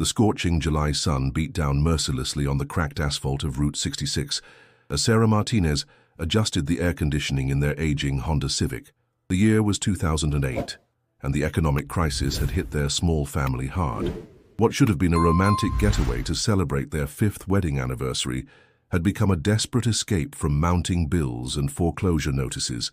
The scorching July sun beat down mercilessly on the cracked asphalt of Route 66 as Sarah Martinez adjusted the air conditioning in their aging Honda Civic. The year was 2008, and the economic crisis had hit their small family hard. What should have been a romantic getaway to celebrate their 5th wedding anniversary had become a desperate escape from mounting bills and foreclosure notices.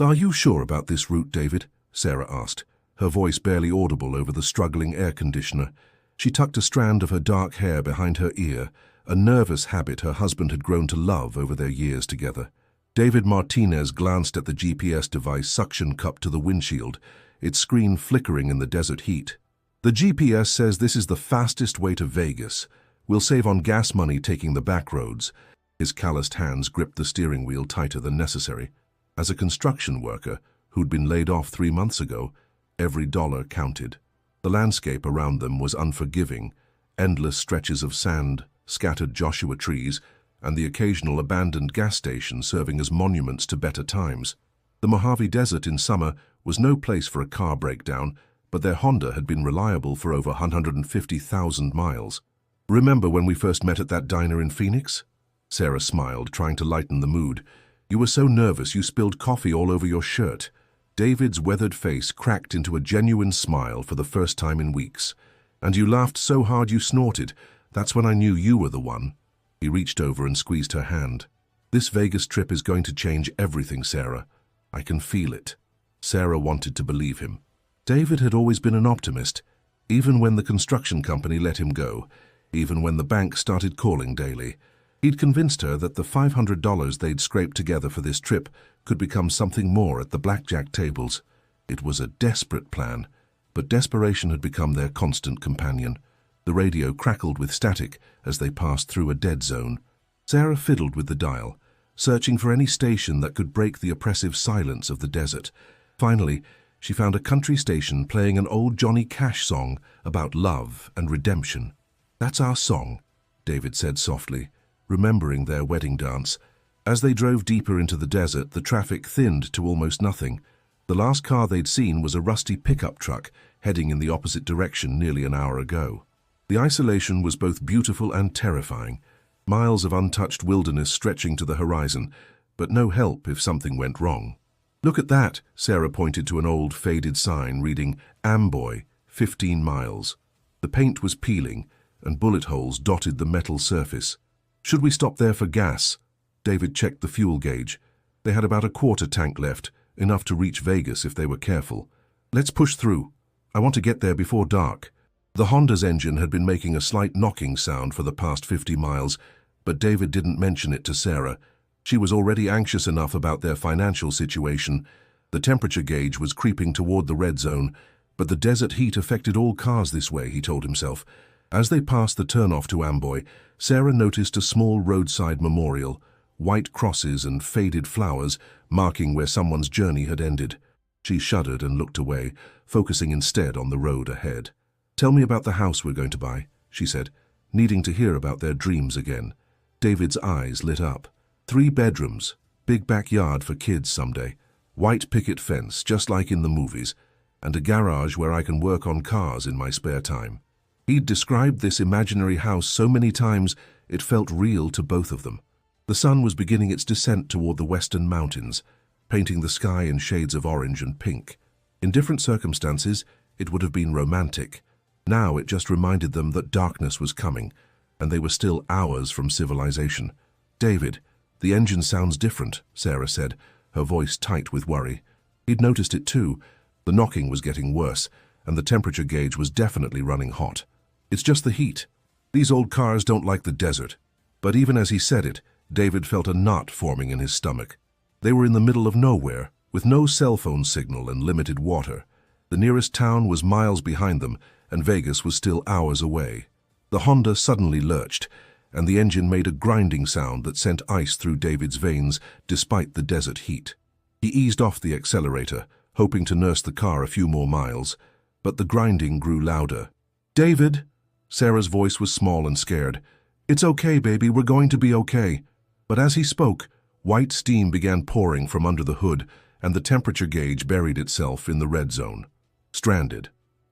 "Are you sure about this route, David?" Sarah asked, her voice barely audible over the struggling air conditioner. She tucked a strand of her dark hair behind her ear, a nervous habit her husband had grown to love over their years together. David Martinez glanced at the GPS device suction cupped to the windshield, its screen flickering in the desert heat. "The GPS says this is the fastest way to Vegas. We'll save on gas money taking the back roads." His calloused hands gripped the steering wheel tighter than necessary. As a construction worker who'd been laid off 3 months ago, every dollar counted. The landscape around them was unforgiving, endless stretches of sand, scattered Joshua trees, and the occasional abandoned gas station serving as monuments to better times. The Mojave Desert in summer was no place for a car breakdown, but their Honda had been reliable for over 150,000 miles. "Remember when we first met at that diner in Phoenix?" Sarah smiled, trying to lighten the mood. "You were so nervous you spilled coffee all over your shirt." David's weathered face cracked into a genuine smile for the first time in weeks. "And you laughed so hard you snorted. That's when I knew you were the one." He reached over and squeezed her hand. "This Vegas trip is going to change everything, Sarah. I can feel it." Sarah wanted to believe him. David had always been an optimist, even when the construction company let him go, even when the bank started calling daily. He'd convinced her that the $500 they'd scraped together for this trip could become something more at the blackjack tables. It was a desperate plan, but desperation had become their constant companion. The radio crackled with static as they passed through a dead zone. Sarah fiddled with the dial, searching for any station that could break the oppressive silence of the desert. Finally, she found a country station playing an old Johnny Cash song about love and redemption. "That's our song," David said softly, remembering their wedding dance. As they drove deeper into the desert, the traffic thinned to almost nothing. The last car they'd seen was a rusty pickup truck heading in the opposite direction nearly an hour ago. The isolation was both beautiful and terrifying, miles of untouched wilderness stretching to the horizon, but no help if something went wrong. "Look at that," Sarah pointed to an old, faded sign reading Amboy, 15 miles. The paint was peeling, and bullet holes dotted the metal surface. "Should we stop there for gas?" David checked the fuel gauge. They had about a quarter tank left, enough to reach Vegas if they were careful. "Let's push through. I want to get there before dark." The Honda's engine had been making a slight knocking sound for the past 50 miles, but David didn't mention it to Sarah. She was already anxious enough about their financial situation. The temperature gauge was creeping toward the red zone, but the desert heat affected all cars this way, he told himself. As they passed the turnoff to Amboy, Sarah noticed a small roadside memorial, white crosses and faded flowers marking where someone's journey had ended. She shuddered and looked away, focusing instead on the road ahead. "Tell me about the house we're going to buy," she said, needing to hear about their dreams again. David's eyes lit up. 3 bedrooms, big backyard for kids someday, white picket fence just like in the movies, and a garage where I can work on cars in my spare time. He'd described this imaginary house so many times it felt real to both of them. The sun was beginning its descent toward the western mountains, painting the sky in shades of orange and pink. In different circumstances, it would have been romantic. Now it just reminded them that darkness was coming, and they were still hours from civilization. "David, the engine sounds different," Sarah said, her voice tight with worry. He'd noticed it too. The knocking was getting worse, and the temperature gauge was definitely running hot. "It's just the heat. These old cars don't like the desert." But even as he said it, David felt a knot forming in his stomach. They were in the middle of nowhere, with no cell phone signal and limited water. The nearest town was miles behind them, and Vegas was still hours away. The Honda suddenly lurched, and the engine made a grinding sound that sent ice through David's veins despite the desert heat. He eased off the accelerator, hoping to nurse the car a few more miles, but the grinding grew louder. "David!" Sarah's voice was small and scared. "It's okay, baby, we're going to be okay." But as he spoke, white steam began pouring from under the hood, and the temperature gauge buried itself in the red zone. Stranded.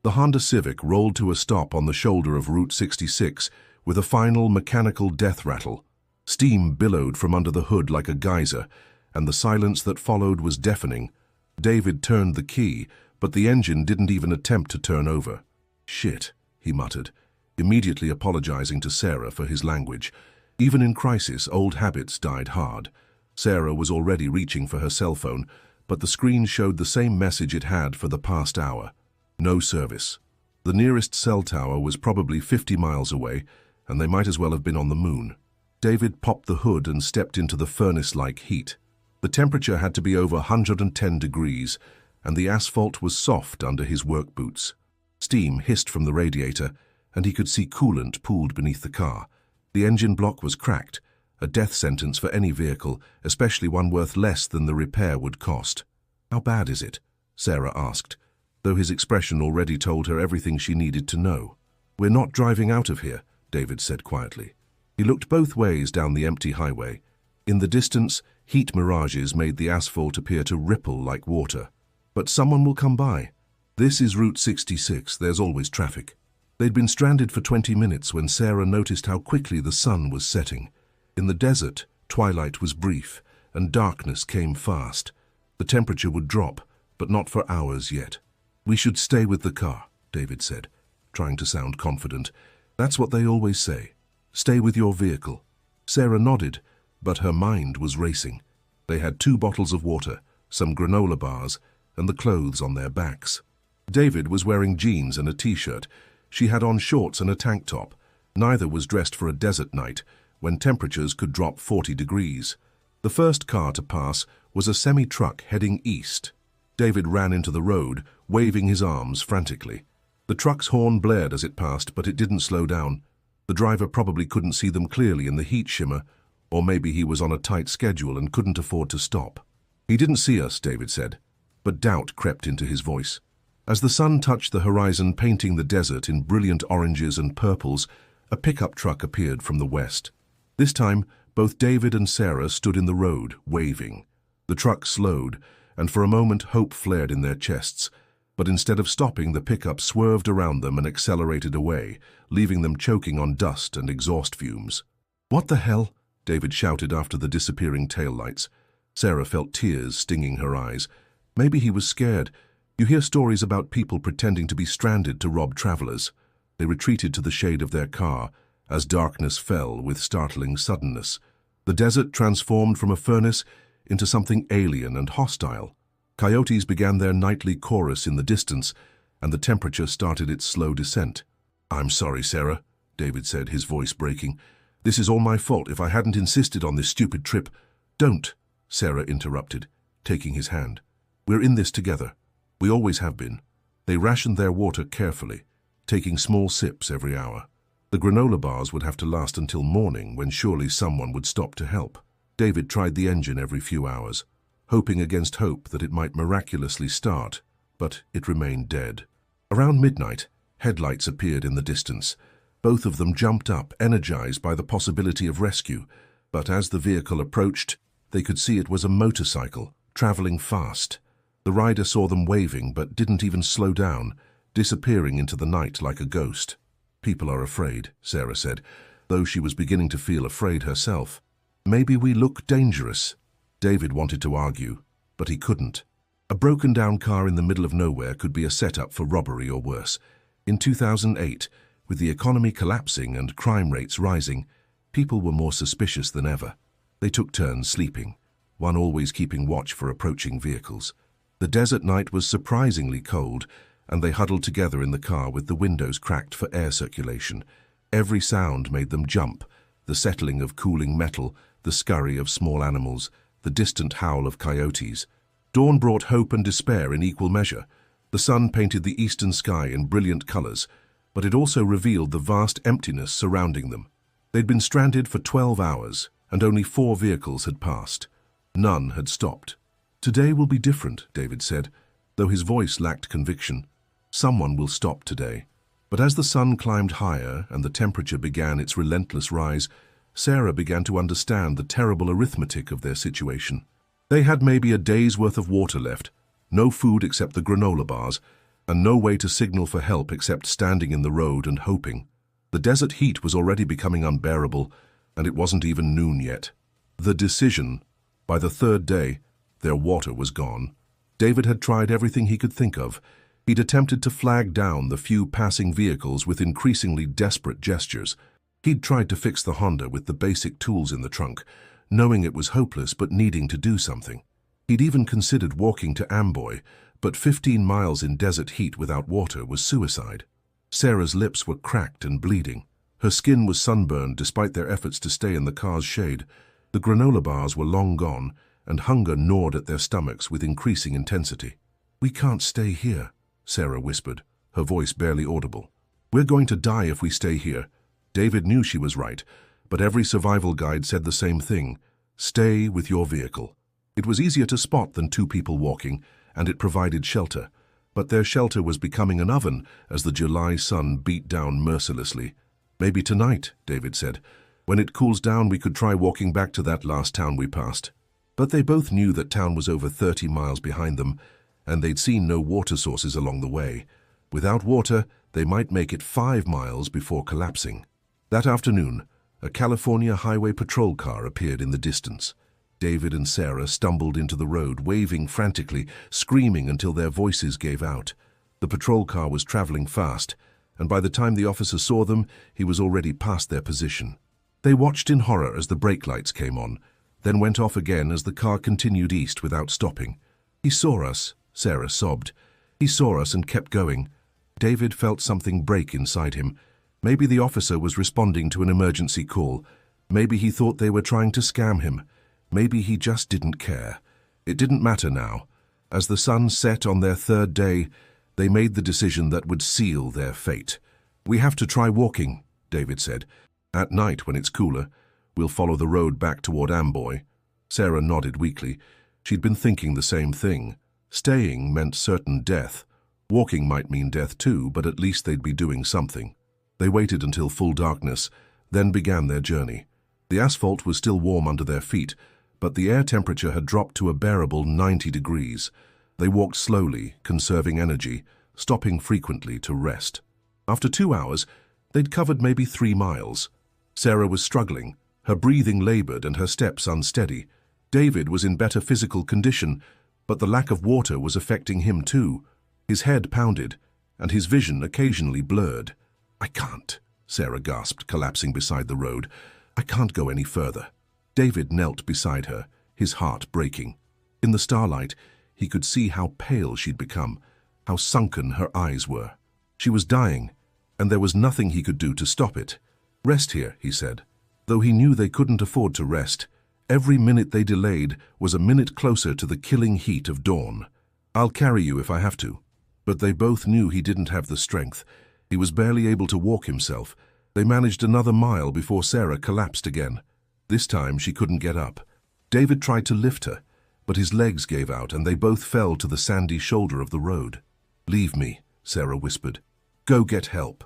The Honda Civic rolled to a stop on the shoulder of Route 66 with a final mechanical death rattle. Steam billowed from under the hood like a geyser, and the silence that followed was deafening. David turned the key, but the engine didn't even attempt to turn over. "Shit," he muttered, immediately apologizing to Sarah for his language. Even in crisis, old habits died hard. Sarah was already reaching for her cell phone, but the screen showed the same message it had for the past hour. No service. The nearest cell tower was probably 50 miles away, and they might as well have been on the moon. David popped the hood and stepped into the furnace-like heat. The temperature had to be over 110 degrees, and the asphalt was soft under his work boots. Steam hissed from the radiator, and he could see coolant pooled beneath the car. The engine block was cracked, a death sentence for any vehicle, especially one worth less than the repair would cost. "How bad is it?" Sarah asked, though his expression already told her everything she needed to know. "We're not driving out of here," David said quietly. He looked both ways down the empty highway. In the distance, heat mirages made the asphalt appear to ripple like water. "But someone will come by. This is Route 66, there's always traffic." They'd been stranded for 20 minutes when Sarah noticed how quickly the sun was setting. In the desert, twilight was brief, and darkness came fast. The temperature would drop, but not for hours yet. "We should stay with the car," David said, trying to sound confident. "That's what they always say. Stay with your vehicle." Sarah nodded, but her mind was racing. They had 2 bottles of water, some granola bars, and the clothes on their backs. David was wearing jeans and a t-shirt. She had on shorts and a tank top. Neither was dressed for a desert night, when temperatures could drop 40 degrees. The first car to pass was a semi-truck heading east. David ran into the road, waving his arms frantically. The truck's horn blared as it passed, but it didn't slow down. The driver probably couldn't see them clearly in the heat shimmer, or maybe he was on a tight schedule and couldn't afford to stop. "He didn't see us," David said, but doubt crept into his voice. As the sun touched the horizon, painting the desert in brilliant oranges and purples, a pickup truck appeared from the west. This time, both David and Sarah stood in the road, waving. The truck slowed, and for a moment hope flared in their chests. But instead of stopping, the pickup swerved around them and accelerated away, leaving them choking on dust and exhaust fumes. "What the hell?" David shouted after the disappearing taillights. Sarah felt tears stinging her eyes. Maybe he was scared. You hear stories about people pretending to be stranded to rob travelers. They retreated to the shade of their car as darkness fell with startling suddenness. The desert transformed from a furnace into something alien and hostile. Coyotes began their nightly chorus in the distance, and the temperature started its slow descent. "I'm sorry, Sarah," David said, his voice breaking. "This is all my fault. If I hadn't insisted on this stupid trip—" "Don't," Sarah interrupted, taking his hand. "We're in this together. We always have been." They rationed their water carefully, taking small sips every hour. The granola bars would have to last until morning, when surely someone would stop to help. David tried the engine every few hours, hoping against hope that it might miraculously start, but it remained dead. Around midnight, headlights appeared in the distance. Both of them jumped up, energized by the possibility of rescue, but as the vehicle approached, they could see it was a motorcycle, traveling fast. The rider saw them waving, but didn't even slow down, disappearing into the night like a ghost. "People are afraid," Sarah said, though she was beginning to feel afraid herself. "Maybe we look dangerous." David wanted to argue, but he couldn't. A broken-down car in the middle of nowhere could be a setup for robbery or worse. In 2008, with the economy collapsing and crime rates rising, people were more suspicious than ever. They took turns sleeping, one always keeping watch for approaching vehicles. The desert night was surprisingly cold, and they huddled together in the car with the windows cracked for air circulation. Every sound made them jump: the settling of cooling metal, the scurry of small animals, the distant howl of coyotes. Dawn brought hope and despair in equal measure. The sun painted the eastern sky in brilliant colors, but it also revealed the vast emptiness surrounding them. They'd been stranded for 12 hours, and only 4 vehicles had passed. None had stopped. "Today will be different," David said, though his voice lacked conviction. "Someone will stop today." But as the sun climbed higher and the temperature began its relentless rise, Sarah began to understand the terrible arithmetic of their situation. They had maybe a day's worth of water left, no food except the granola bars, and no way to signal for help except standing in the road and hoping. The desert heat was already becoming unbearable, and it wasn't even noon yet. The decision. By the third day, their water was gone. David had tried everything he could think of. He'd attempted to flag down the few passing vehicles with increasingly desperate gestures. He'd tried to fix the Honda with the basic tools in the trunk, knowing it was hopeless but needing to do something. He'd even considered walking to Amboy, but 15 miles in desert heat without water was suicide. Sarah's lips were cracked and bleeding. Her skin was sunburned despite their efforts to stay in the car's shade. The granola bars were long gone, and hunger gnawed at their stomachs with increasing intensity. "We can't stay here," Sarah whispered, her voice barely audible. "We're going to die if we stay here." David knew she was right, but every survival guide said the same thing: stay with your vehicle. It was easier to spot than two people walking, and it provided shelter. But their shelter was becoming an oven as the July sun beat down mercilessly. "Maybe tonight," David said. "When it cools down, we could try walking back to that last town we passed." But they both knew that town was over 30 miles behind them, and they'd seen no water sources along the way. Without water, they might make it 5 miles before collapsing. That afternoon, a California highway patrol car appeared in the distance. David and Sarah stumbled into the road, waving frantically, screaming until their voices gave out. The patrol car was traveling fast, and by the time the officer saw them, he was already past their position. They watched in horror as the brake lights came on, then went off again as the car continued east without stopping. "He saw us," Sarah sobbed. "He saw us and kept going." David felt something break inside him. Maybe the officer was responding to an emergency call. Maybe he thought they were trying to scam him. Maybe he just didn't care. It didn't matter now. As the sun set on their third day, they made the decision that would seal their fate. "We have to try walking," David said. "At night, when it's cooler, we'll follow the road back toward Amboy." Sarah nodded weakly. She'd been thinking the same thing. Staying meant certain death. Walking might mean death too, but at least they'd be doing something. They waited until full darkness, then began their journey. The asphalt was still warm under their feet, but the air temperature had dropped to a bearable 90 degrees. They walked slowly, conserving energy, stopping frequently to rest. After 2 hours, they'd covered maybe 3 miles. Sarah was struggling, her breathing labored and her steps unsteady. David was in better physical condition, but the lack of water was affecting him too. His head pounded, and his vision occasionally blurred. "I can't," Sarah gasped, collapsing beside the road. "I can't go any further." David knelt beside her, his heart breaking. In the starlight, he could see how pale she'd become, how sunken her eyes were. She was dying, and there was nothing he could do to stop it. "Rest here," he said. Though he knew they couldn't afford to rest, every minute they delayed was a minute closer to the killing heat of dawn. "I'll carry you if I have to." But they both knew he didn't have the strength. He was barely able to walk himself. They managed another mile before Sarah collapsed again. This time she couldn't get up. David tried to lift her, but his legs gave out and they both fell to the sandy shoulder of the road. "Leave me," Sarah whispered. "Go get help."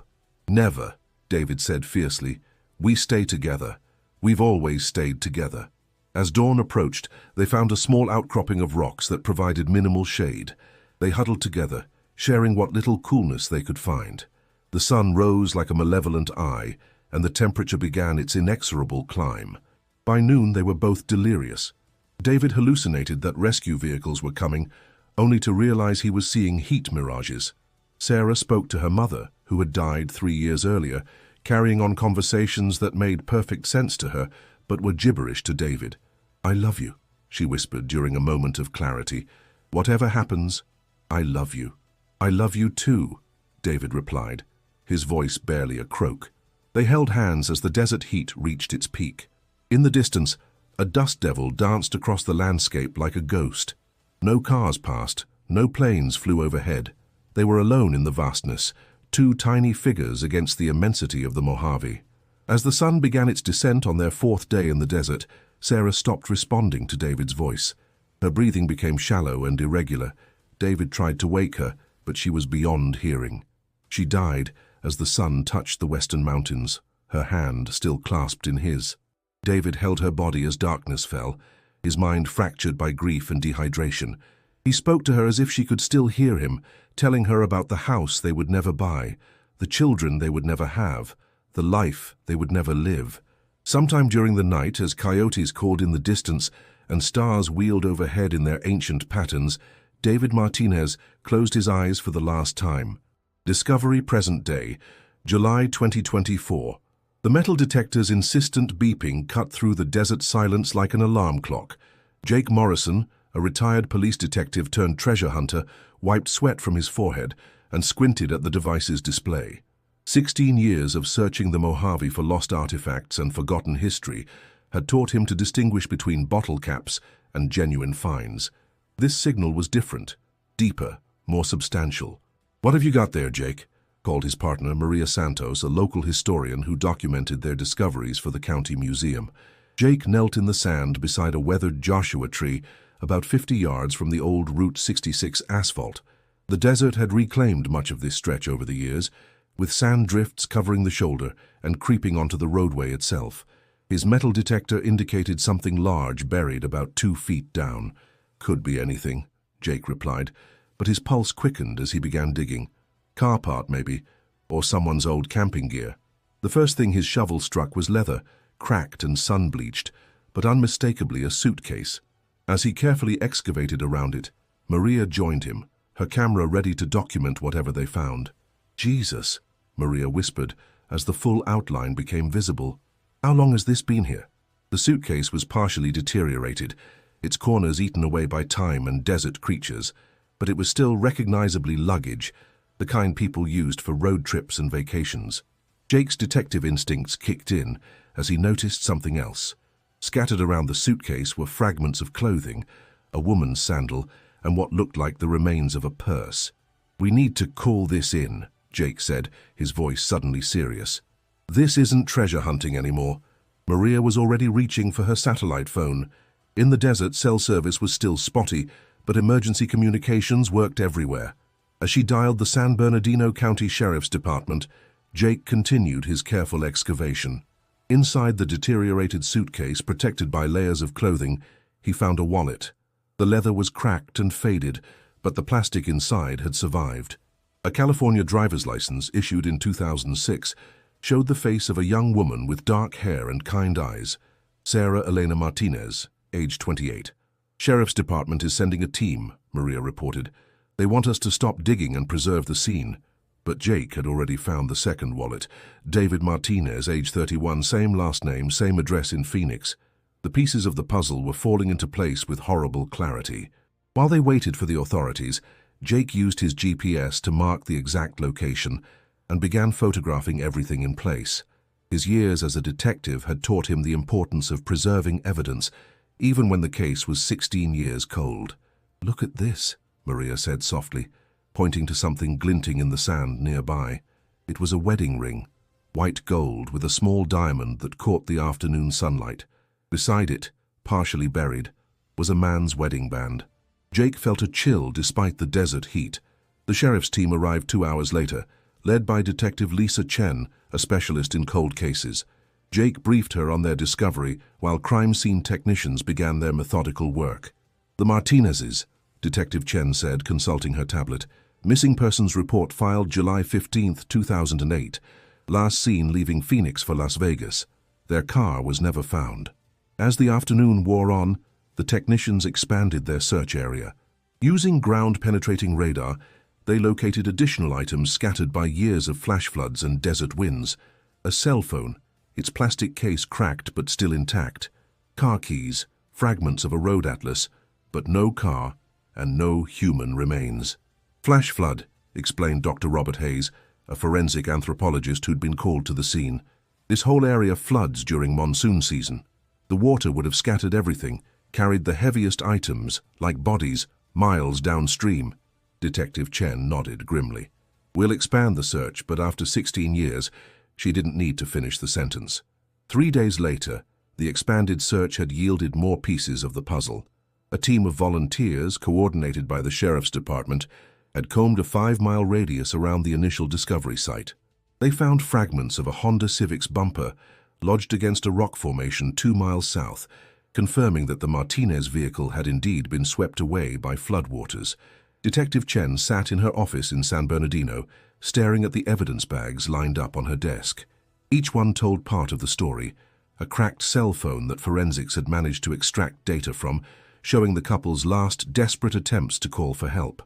"Never," David said fiercely. "We stay together. We've always stayed together." As dawn approached, they found a small outcropping of rocks that provided minimal shade. They huddled together, sharing what little coolness they could find. The sun rose like a malevolent eye, and the temperature began its inexorable climb. By noon, they were both delirious. David hallucinated that rescue vehicles were coming, only to realize he was seeing heat mirages. Sarah spoke to her mother, who had died 3 years earlier, carrying on conversations that made perfect sense to her, but were gibberish to David. "I love you," she whispered during a moment of clarity. "Whatever happens, I love you." "I love you too," David replied, his voice barely a croak. They held hands as the desert heat reached its peak. In the distance, a dust devil danced across the landscape like a ghost. No cars passed, no planes flew overhead. They were alone in the vastness, two tiny figures against the immensity of the Mojave. As the sun began its descent on their 4th day in the desert, Sarah stopped responding to David's voice. Her breathing became shallow and irregular. David tried to wake her, but she was beyond hearing. She died as the sun touched the western mountains, her hand still clasped in his. David held her body as darkness fell, his mind fractured by grief and dehydration. He spoke to her as if she could still hear him, telling her about the house they would never buy, the children they would never have, the life they would never live. Sometime during the night, as coyotes called in the distance and stars wheeled overhead in their ancient patterns, David Martinez closed his eyes for the last time. Discovery present day, July 2024. The metal detector's insistent beeping cut through the desert silence like an alarm clock. Jake Morrison, a retired police detective turned treasure hunter, wiped sweat from his forehead and squinted at the device's display. 16 years of searching the Mojave for lost artifacts and forgotten history had taught him to distinguish between bottle caps and genuine finds. This signal was different, deeper, more substantial. "What have you got there, Jake?" called his partner, Maria Santos, a local historian who documented their discoveries for the county museum. Jake knelt in the sand beside a weathered Joshua tree about 50 yards from the old Route 66 asphalt. The desert had reclaimed much of this stretch over the years, with sand drifts covering the shoulder and creeping onto the roadway itself. His metal detector indicated something large buried about 2 feet down. "Could be anything," Jake replied, but his pulse quickened as he began digging. Car part, maybe, or someone's old camping gear. The first thing his shovel struck was leather, cracked and sun-bleached, but unmistakably a suitcase. As he carefully excavated around it, Maria joined him, her camera ready to document whatever they found. "Jesus," Maria whispered as the full outline became visible. "How long has this been here?" The suitcase was partially deteriorated, its corners eaten away by time and desert creatures, but it was still recognizably luggage, the kind people used for road trips and vacations. Jake's detective instincts kicked in as he noticed something else. Scattered around the suitcase were fragments of clothing, a woman's sandal, and what looked like the remains of a purse. "We need to call this in," Jake said, his voice suddenly serious. "This isn't treasure hunting anymore." Maria was already reaching for her satellite phone. In the desert, cell service was still spotty, but emergency communications worked everywhere. As she dialed the San Bernardino County Sheriff's Department, Jake continued his careful excavation. Inside the deteriorated suitcase, protected by layers of clothing, he found a wallet. The leather was cracked and faded, but the plastic inside had survived. A California driver's license, issued in 2006, showed the face of a young woman with dark hair and kind eyes, Sarah Elena Martinez, age 28. "Sheriff's Department is sending a team," Maria reported. "They want us to stop digging and preserve the scene." But Jake had already found the second wallet. David Martinez, age 31, same last name, same address in Phoenix. The pieces of the puzzle were falling into place with horrible clarity. While they waited for the authorities, Jake used his GPS to mark the exact location and began photographing everything in place. His years as a detective had taught him the importance of preserving evidence, even when the case was 16 years cold. "Look at this," Maria said softly, pointing to something glinting in the sand nearby. It was a wedding ring, white gold with a small diamond that caught the afternoon sunlight. Beside it, partially buried, was a man's wedding band. Jake felt a chill despite the desert heat. The sheriff's team arrived 2 hours later, led by Detective Lisa Chen, a specialist in cold cases. Jake briefed her on their discovery while crime scene technicians began their methodical work. "The Martinezes," Detective Chen said, consulting her tablet. "Missing persons report filed July 15, 2008. Last seen leaving Phoenix for Las Vegas. Their car was never found." As the afternoon wore on, the technicians expanded their search area. Using ground-penetrating radar, they located additional items scattered by years of flash floods and desert winds. A cell phone, its plastic case cracked but still intact. Car keys, fragments of a road atlas, but no car and no human remains. "Flash flood," explained Dr. Robert Hayes, a forensic anthropologist who'd been called to the scene. "This whole area floods during monsoon season. The water would have scattered everything, carried the heaviest items, like bodies, miles downstream." Detective Chen nodded grimly. "We'll expand the search, but after 16 years, she didn't need to finish the sentence." 3 days later, the expanded search had yielded more pieces of the puzzle. A team of volunteers, coordinated by the Sheriff's Department, had combed a 5-mile radius around the initial discovery site. They found fragments of a Honda Civic's bumper lodged against a rock formation 2 miles south, confirming that the Martinez vehicle had indeed been swept away by floodwaters. Detective Chen sat in her office in San Bernardino, staring at the evidence bags lined up on her desk. Each one told part of the story: a cracked cell phone that forensics had managed to extract data from, showing the couple's last desperate attempts to call for help;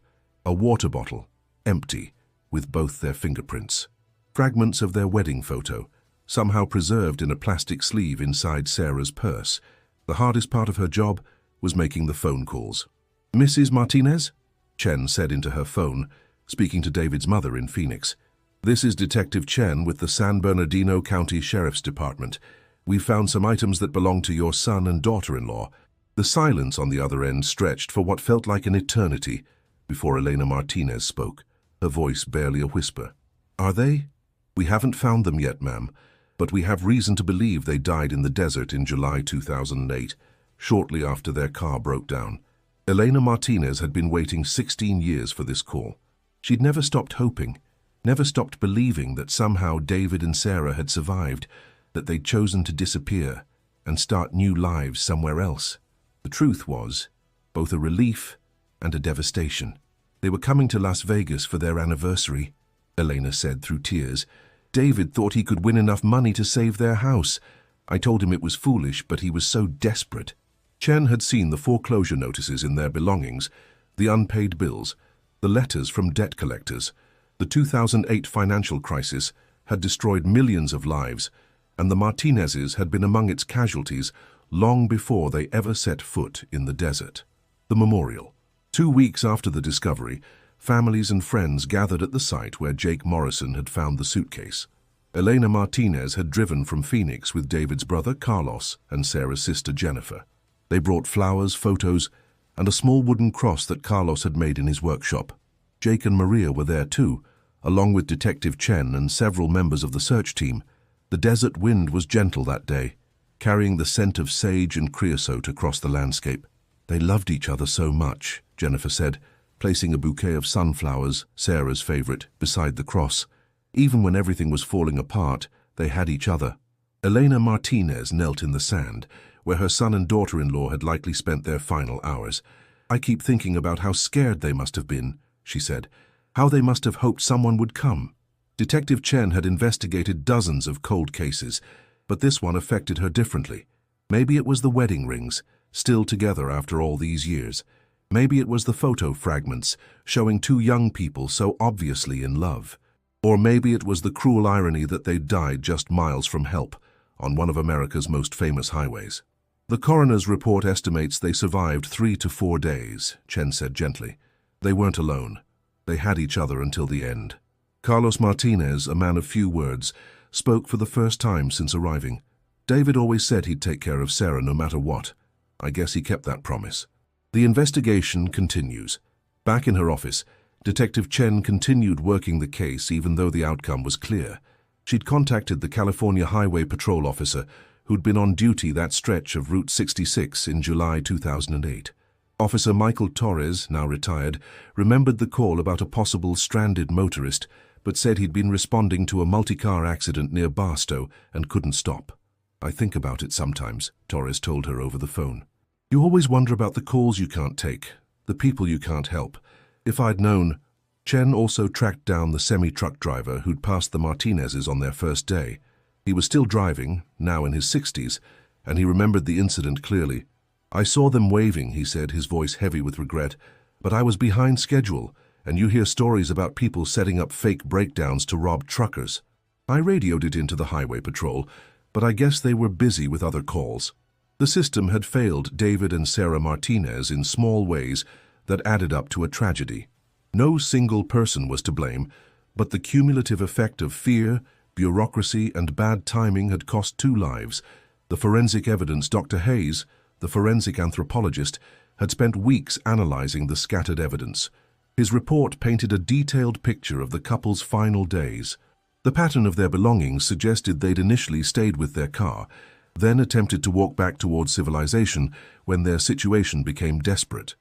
a water bottle, empty, with both their fingerprints; fragments of their wedding photo, somehow preserved in a plastic sleeve inside Sarah's purse. The hardest part of her job was making the phone calls. "Mrs. Martinez?" Chen said into her phone, speaking to David's mother in Phoenix. "This is Detective Chen with the San Bernardino County Sheriff's Department. We found some items that belong to your son and daughter-in-law." The silence on the other end stretched for what felt like an eternity before Elena Martinez spoke, her voice barely a whisper. "Are they?" "We haven't found them yet, ma'am, but we have reason to believe they died in the desert in July 2008, shortly after their car broke down." Elena Martinez had been waiting 16 years for this call. She'd never stopped hoping, never stopped believing that somehow David and Sarah had survived, that they'd chosen to disappear and start new lives somewhere else. The truth was both a relief and a devastation. "They were coming to Las Vegas for their anniversary," Elena said through tears. "David thought he could win enough money to save their house. I told him it was foolish, but he was so desperate." Chen had seen the foreclosure notices in their belongings, the unpaid bills, the letters from debt collectors. The 2008 financial crisis had destroyed millions of lives, and the Martinezes had been among its casualties long before they ever set foot in the desert. The memorial. 2 weeks after the discovery, families and friends gathered at the site where Jake Morrison had found the suitcase. Elena Martinez had driven from Phoenix with David's brother Carlos and Sarah's sister Jennifer. They brought flowers, photos, and a small wooden cross that Carlos had made in his workshop. Jake and Maria were there too, along with Detective Chen and several members of the search team. The desert wind was gentle that day, carrying the scent of sage and creosote across the landscape. "They loved each other so much," Jennifer said, placing a bouquet of sunflowers, Sarah's favorite, beside the cross. "Even when everything was falling apart, they had each other." Elena Martinez knelt in the sand, where her son and daughter-in-law had likely spent their final hours. "I keep thinking about how scared they must have been," she said. "How they must have hoped someone would come." Detective Chen had investigated dozens of cold cases, but this one affected her differently. Maybe it was the wedding rings, still together after all these years. Maybe it was the photo fragments, showing two young people so obviously in love. Or maybe it was the cruel irony that they'd died just miles from help, on one of America's most famous highways. "The coroner's report estimates they survived 3 to 4 days, Chen said gently. "They weren't alone. They had each other until the end." Carlos Martinez, a man of few words, spoke for the first time since arriving. "David always said he'd take care of Sarah no matter what. I guess he kept that promise." The investigation continues. Back in her office, Detective Chen continued working the case even though the outcome was clear. She'd contacted the California Highway Patrol officer who'd been on duty that stretch of Route 66 in July 2008. Officer Michael Torres, now retired, remembered the call about a possible stranded motorist, but said he'd been responding to a multi-car accident near Barstow and couldn't stop. "I think about it sometimes," Torres told her over the phone. "You always wonder about the calls you can't take, the people you can't help. If I'd known." Chen also tracked down the semi-truck driver who'd passed the Martinezes on their first day. He was still driving, now in his 60s, and he remembered the incident clearly. "I saw them waving," he said, his voice heavy with regret, "but I was behind schedule, and you hear stories about people setting up fake breakdowns to rob truckers. I radioed it into the highway patrol, but I guess they were busy with other calls." The system had failed David and Sarah Martinez in small ways that added up to a tragedy. No single person was to blame, but the cumulative effect of fear, bureaucracy, and bad timing had cost 2 lives. The forensic evidence, Dr. Hayes, the forensic anthropologist, had spent weeks analyzing the scattered evidence. His report painted a detailed picture of the couple's final days. The pattern of their belongings suggested they'd initially stayed with their car, then attempted to walk back towards civilization when their situation became desperate.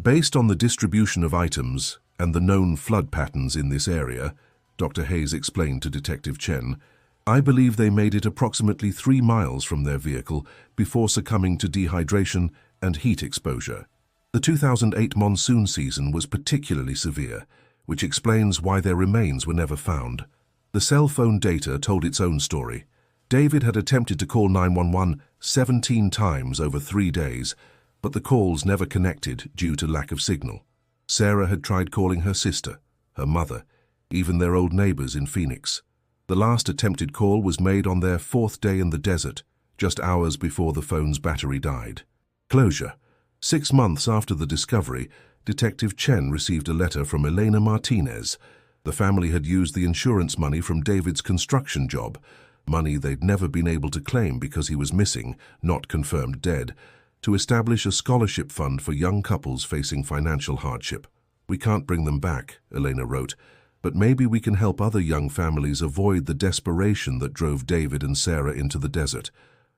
"Based on the distribution of items and the known flood patterns in this area," Dr. Hayes explained to Detective Chen, "I believe they made it approximately 3 miles from their vehicle before succumbing to dehydration and heat exposure." The 2008 monsoon season was particularly severe, which explains why their remains were never found. The cell phone data told its own story. David had attempted to call 911 17 times over 3 days, but the calls never connected due to lack of signal. Sarah had tried calling her sister, her mother, even their old neighbors in Phoenix. The last attempted call was made on their 4th day in the desert, just hours before the phone's battery died. Closure. 6 months after the discovery, Detective Chen received a letter from Sarah Martinez. The family had used the insurance money from David's construction job, money they'd never been able to claim because he was missing, not confirmed dead, to establish a scholarship fund for young couples facing financial hardship. "We can't bring them back," Elena wrote, "but maybe we can help other young families avoid the desperation that drove David and Sarah into the desert."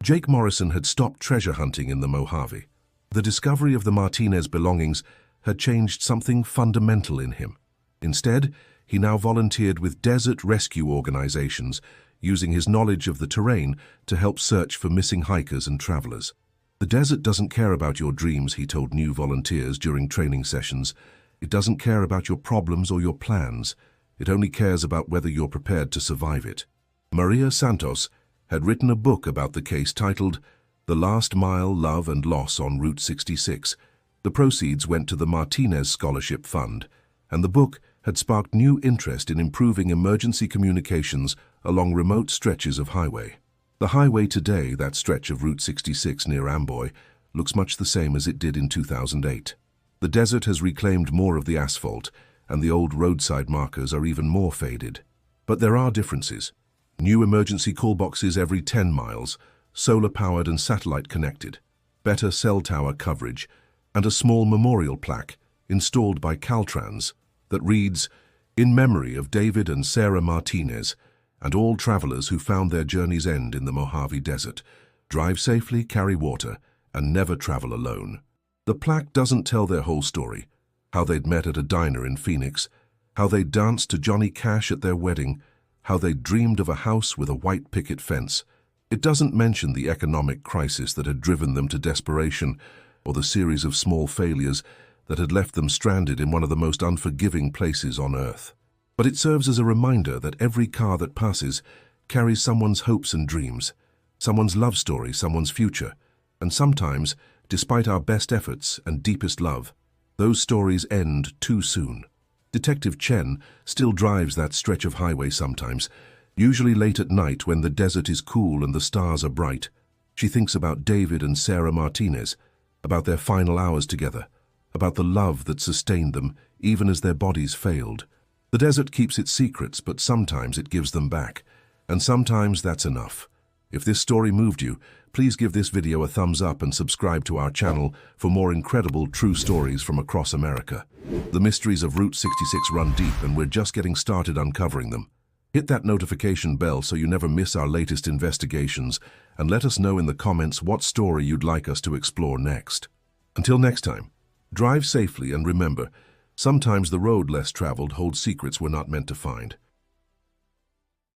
Jake Morrison had stopped treasure hunting in the Mojave. The discovery of the Martinez belongings had changed something fundamental in him. Instead, he now volunteered with desert rescue organizations, using his knowledge of the terrain to help search for missing hikers and travelers. "The desert doesn't care about your dreams," he told new volunteers during training sessions. "It doesn't care about your problems or your plans. It only cares about whether you're prepared to survive it." Maria Santos had written a book about the case titled The Last Mile, Love and Loss on Route 66. The proceeds went to the Martinez Scholarship Fund, and the book had sparked new interest in improving emergency communications along remote stretches of highway. The highway today, that stretch of Route 66 near Amboy, looks much the same as it did in 2008. The desert has reclaimed more of the asphalt, and the old roadside markers are even more faded. But there are differences. New emergency call boxes every 10 miles, solar-powered and satellite-connected, better cell tower coverage, and a small memorial plaque installed by Caltrans that reads, "In memory of David and Sarah Martinez, and all travelers who found their journey's end in the Mojave Desert. Drive safely, carry water, and never travel alone." The plaque doesn't tell their whole story, how they'd met at a diner in Phoenix, how they danced to Johnny Cash at their wedding, how they dreamed of a house with a white picket fence. It doesn't mention the economic crisis that had driven them to desperation, or the series of small failures that had left them stranded in one of the most unforgiving places on Earth. But it serves as a reminder that every car that passes carries someone's hopes and dreams, someone's love story, someone's future. And sometimes, despite our best efforts and deepest love, those stories end too soon. Detective Chen still drives that stretch of highway sometimes, usually late at night when the desert is cool and the stars are bright. She thinks about David and Sarah Martinez, about their final hours together, about the love that sustained them even as their bodies failed. The desert keeps its secrets, but sometimes it gives them back, and sometimes that's enough. If this story moved you, please give this video a thumbs up and subscribe to our channel for more incredible true stories from across America. The mysteries of Route 66 run deep, and we're just getting started uncovering them. Hit that notification bell so you never miss our latest investigations, and let us know in the comments what story you'd like us to explore next. Until next time, drive safely and remember, sometimes the road less traveled holds secrets we're not meant to find.